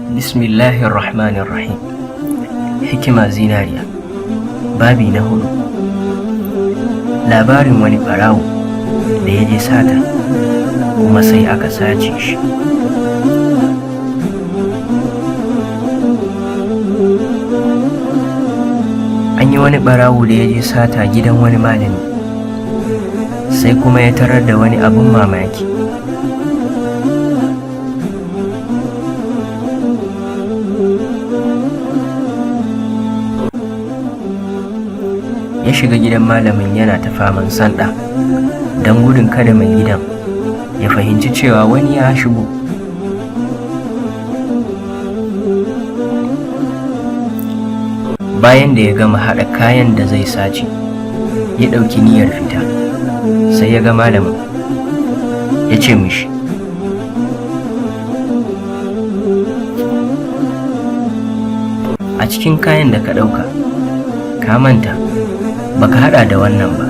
Bismillahirrahmanirrahim. Hikima zinariya. Babi na 4. Labarin wani ɓarawo da ya je sata kuma sai aka sace shi. An yi wani ɓarawo da ya je sata gidan wani malami, sai kuma ya tarar da wani abin mamaki. Ya shiga gidan malamin yana ta faman sanda don gudun kada mai gidan ya fahimci cewa wani ya shigo. Bayan da ya gama haɗa kayan da zai sace, ya ɗauki niyyar fita, sai ya ga malamin ya ce mishi, a cikin kayan da ka ɗauka ka manta baka hada da wannan ba.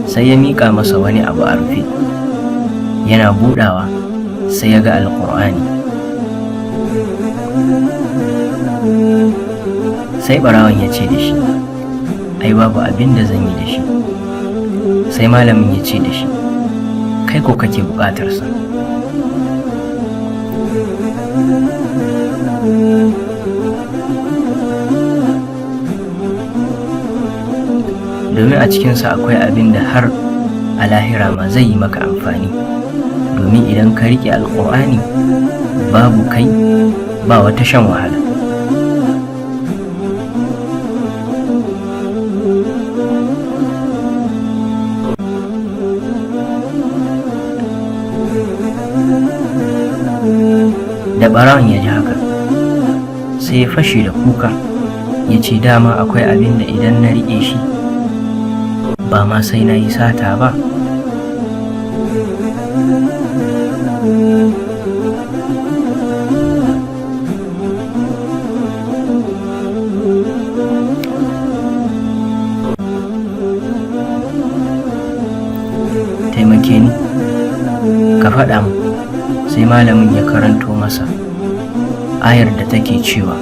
Sai ya miƙa masa wani abu a rufe, yana budawa sai ya ga alƙur'ani. Sai ɓarawon ya ce da shi, ai babu abin da zan yi da shi. Sai malamin ya ce da shi, kai ko kake buƙatarsa? Domin a cikinsa akwai abin da har a lahira ma zai yi maka amfani, domin idan ka riƙe alƙur'ani babu kai ba wata shan wahala. Da ɓarawon ya ji haka sai ya fashe da kuka, ya ce dama akwai abin da idan na riƙe shi ba ma sai na yi sata ba. Taimake ni, ka faɗa mu. Sai malamin ya karanto masa ayar da take cewa,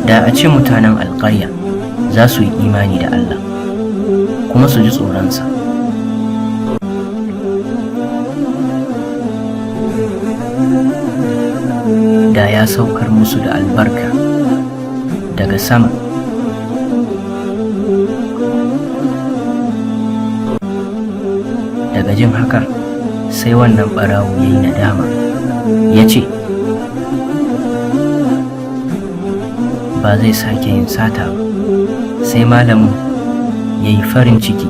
da a ce mutanen alƙarya za su yi imani da Allah kuma su ji tsoronsa, da ya saukar musu da albarka daga sama. Daga jin haka sai wannan ɓarawo ya yi nadama, ya ce ba zai sake yin sata ba. Sai malamin ya yi farin ciki,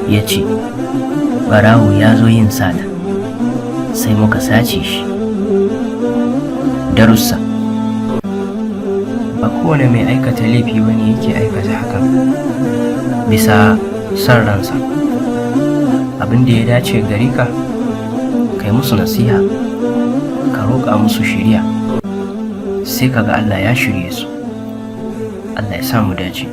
ya ce ɓarawo ya zo yin sata sai muka sace shi. Darussa: ba kowane mai aikata laifi wani yake aikata hakan bisa son ransa. Abin da ya dace gare ka, kai musu nasiha, ka roƙa musu shiriya, sai kaga Allah ya shirye su. Allah ya sa mu dace.